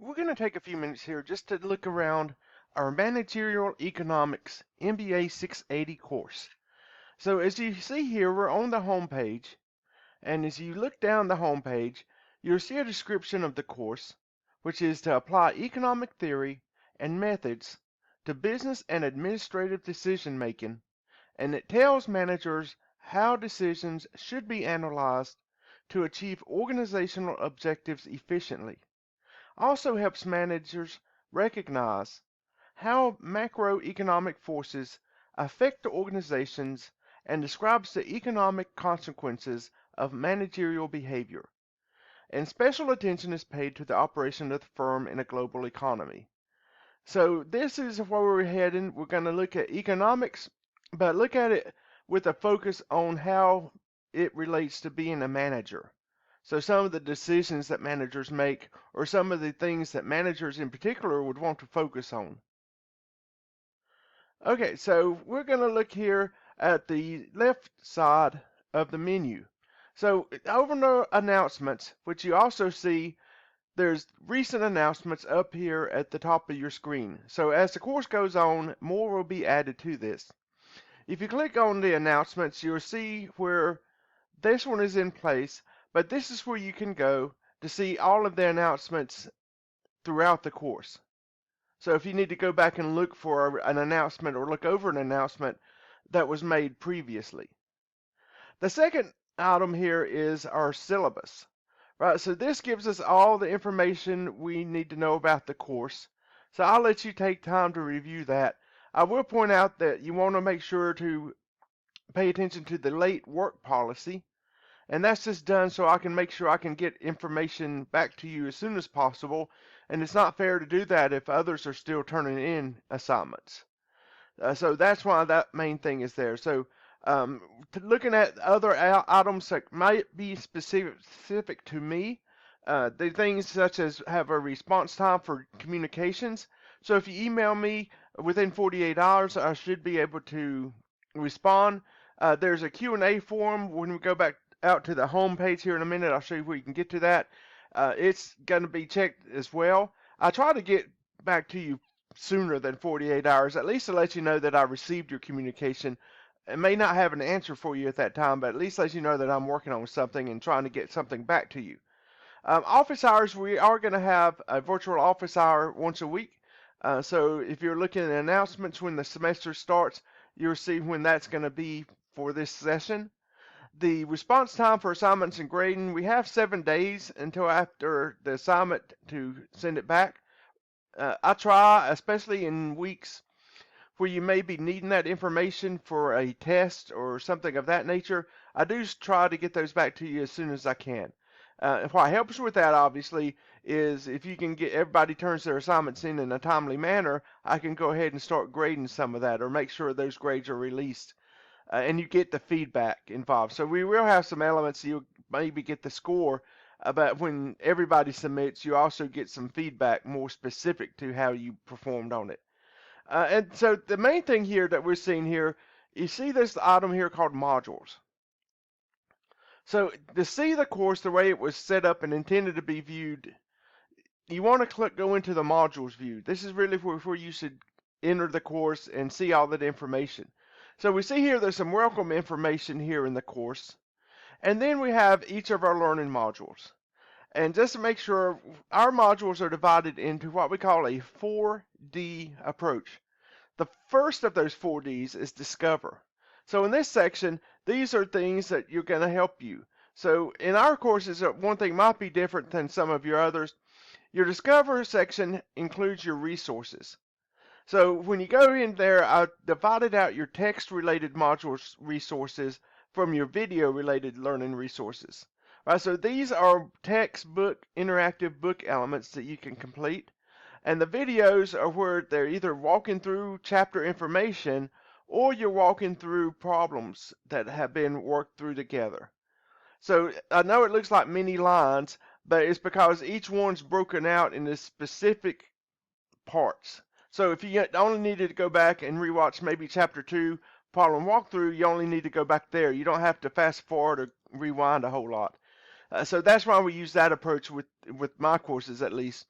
We're going to take a few minutes here just to look around our Managerial Economics MBA 680 course. So as you see here, we're on the home page, and as you look down the home page, you'll see a description of the course, which is to apply economic theory and methods to business and administrative decision making, and it tells managers how decisions should be analyzed to achieve organizational objectives efficiently. Also helps managers recognize how macroeconomic forces affect organizations and describes the economic consequences of managerial behavior. And special attention is paid to the operation of the firm in a global economy. So this is where we're heading. We're going to look at economics, but look at it with a focus on how it relates to being a manager. So some of the decisions that managers make, or some of the things that managers in particular would want to focus on. Okay, so we're going to look here at the left side of the menu. So over the announcements, which you also see, there's recent announcements up here at the top of your screen. So as the course goes on, more will be added to this. If you click on the announcements, you'll see where this one is in place, but this is where you can go to see all of the announcements throughout the course. So if you need to go back and look for an announcement or look over an announcement that was made previously. The second item here is our syllabus. Right, so this gives us all the information we need to know about the course. So I'll let you take time to review that. I will point out that you want to make sure to pay attention to the late work policy. And that's just done so I can make sure I can get information back to you as soon as possible. And it's not fair to do that if others are still turning in assignments. So that's why that main thing is there. So looking at other items that might be specific to me, the things such as have a response time for communications. So if you email me within 48 hours, I should be able to respond. There's a Q&A form. When we go back out to the home page here in a minute, I'll show you where you can get to that. It's going to be checked as well. I try to get back to you sooner than 48 hours, at least to let you know that I received your communication. I may not have an answer for you at that time, but at least let you know that I'm working on something and trying to get something back to you. Office hours, we are going to have a virtual office hour once a week. So if you're looking at announcements when the semester starts, you'll see when that's going to be for this session. The response time for assignments and grading, we have 7 days until after the assignment to send it back. I try, especially in weeks where you may be needing that information for a test or something of that nature, I do try to get those back to you as soon as I can. What helps with that, obviously, is if you can get everybody turns their assignments in a timely manner, I can go ahead and start grading some of that or make sure those grades are released. And you get the feedback involved. So we will have some elements you'll maybe get the score, but when everybody submits, you also get some feedback more specific to how you performed on it. And so the main thing here that we're seeing here, you see this item here called modules. So to see the course the way it was set up and intended to be viewed, you want to go into the modules view. This is really where you should enter the course and see all that information. So we see here there's some welcome information here in the course. And then we have each of our learning modules. And just to make sure, our modules are divided into what we call a 4D approach. The first of those 4Ds is discover. So in this section, these are things that you're going to help you. So in our courses, one thing might be different than some of your others. Your discover section includes your resources. So when you go in there, I divided out your text-related modules resources from your video-related learning resources. Right, so these are textbook interactive book elements that you can complete. And the videos are where they're either walking through chapter information or you're walking through problems that have been worked through together. So I know it looks like many lines, but it's because each one's broken out into specific parts. So if you only needed to go back and rewatch maybe chapter 2 problem walkthrough, you only need to go back there. You don't have to fast forward or rewind a whole lot. So that's why we use that approach with my courses at least.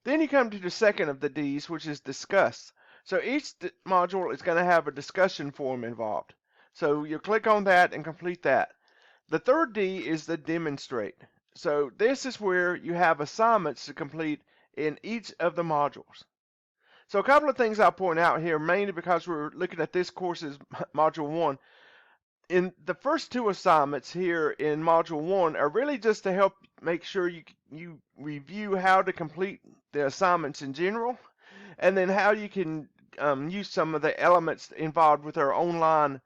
Then you come to the second of the D's, which is discuss. So each module is going to have a discussion forum involved. So you click on that and complete that. The third D is the demonstrate. So this is where you have assignments to complete in each of the modules. So a couple of things I'll point out here, mainly because we're looking at this course's module 1. In the first two assignments here in module 1 are really just to help make sure you review how to complete the assignments in general, and then how you can use some of the elements involved with our online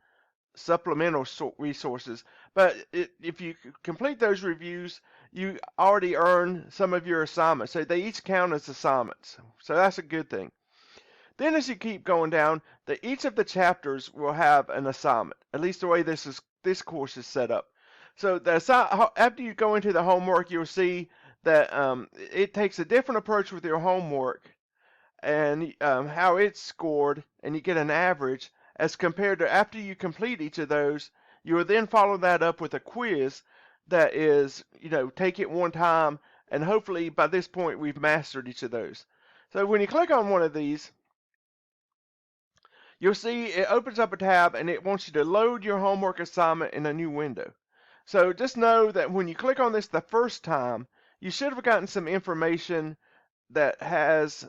supplemental resources. But if you complete those reviews, you already earn some of your assignments. So they each count as assignments. So that's a good thing. Then as you keep going down, each of the chapters will have an assignment, at least the way this course is set up. So after you go into the homework, you'll see that it takes a different approach with your homework and how it's scored, and you get an average as compared to after you complete each of those, you will then follow that up with a quiz that is, take it one time, and hopefully by this point we've mastered each of those. So when you click on one of these, you'll see it opens up a tab and it wants you to load your homework assignment in a new window. So just know that when you click on this the first time, you should have gotten some information that has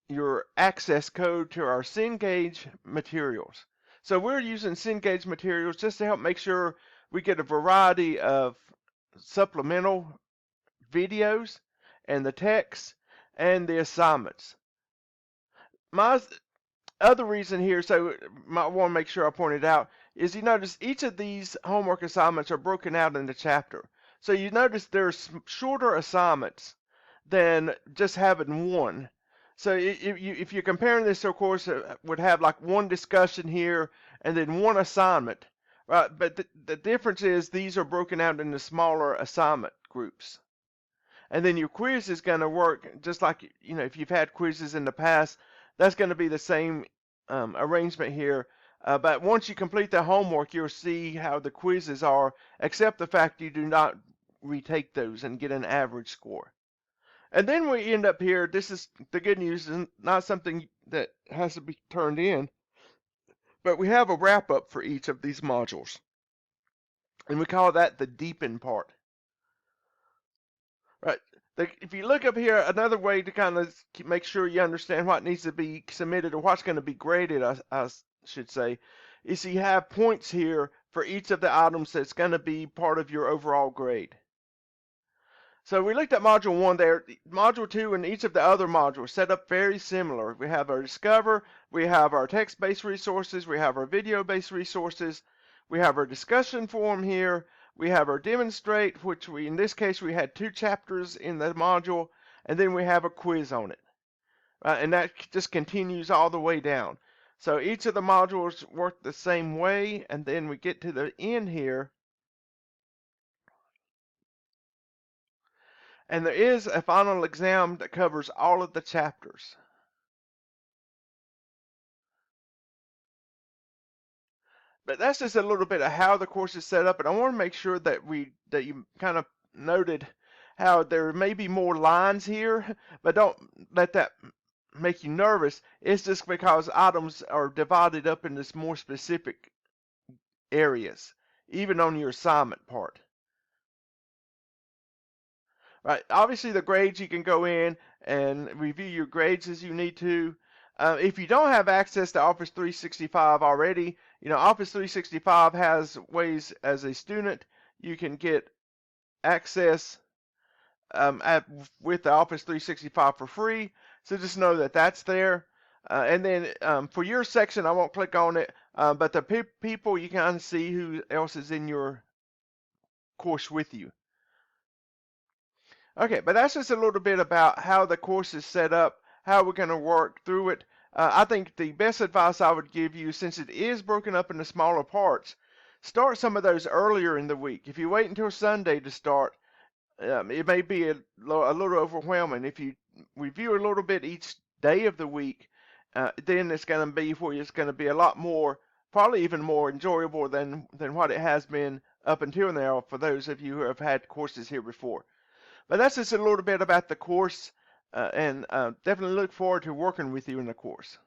your access code to our Cengage materials. So we're using Cengage materials just to help make sure we get a variety of supplemental videos and the text and the assignments. My other reason here, so I want to make sure I pointed out, is you notice each of these homework assignments are broken out in the chapter. So you notice there's shorter assignments than just having one. So if you're comparing this to a course that would have like one discussion here and then one assignment, right? But the difference is these are broken out into smaller assignment groups. And then your quiz is going to work just like, if you've had quizzes in the past, that's going to be the same arrangement here. But once you complete the homework, you'll see how the quizzes are, except the fact you do not retake those and get an average score. And then we end up here, this is the good news, and not something that has to be turned in, but we have a wrap-up for each of these modules. And we call that the deepen part. Right. If you look up here, another way to kind of make sure you understand what needs to be submitted or what's going to be graded, I should say, is you have points here for each of the items that's going to be part of your overall grade. So we looked at module 1 there. Module 2 and each of the other modules set up very similar. We have our discover, we have our text-based resources, we have our video-based resources, we have our discussion forum here, we have our demonstrate, which in this case we had 2 chapters in the module, and then we have a quiz on it. And that just continues all the way down. So each of the modules work the same way, and then we get to the end here. And there is a final exam that covers all of the chapters. But that's just a little bit of how the course is set up, and I want to make sure that you kind of noted how there may be more lines here, but don't let that make you nervous. It's just because items are divided up into more specific areas, even on your assignment part. Right. Obviously, the grades, you can go in and review your grades as you need to. If you don't have access to Office 365 already, Office 365 has ways as a student you can get access with the Office 365 for free. So just know that that's there. And then for your section, I won't click on it, but the people, you can see who else is in your course with you. Okay, but that's just a little bit about how the course is set up, how we're going to work through it. I think the best advice I would give you, since it is broken up into smaller parts, start some of those earlier in the week. If you wait until Sunday to start, it may be a little overwhelming. If you review a little bit each day of the week, then it's going to be for you. It's going to be a lot more, probably even more enjoyable than what it has been up until now for those of you who have had courses here before. But that's just a little bit about the course. and definitely look forward to working with you in the course.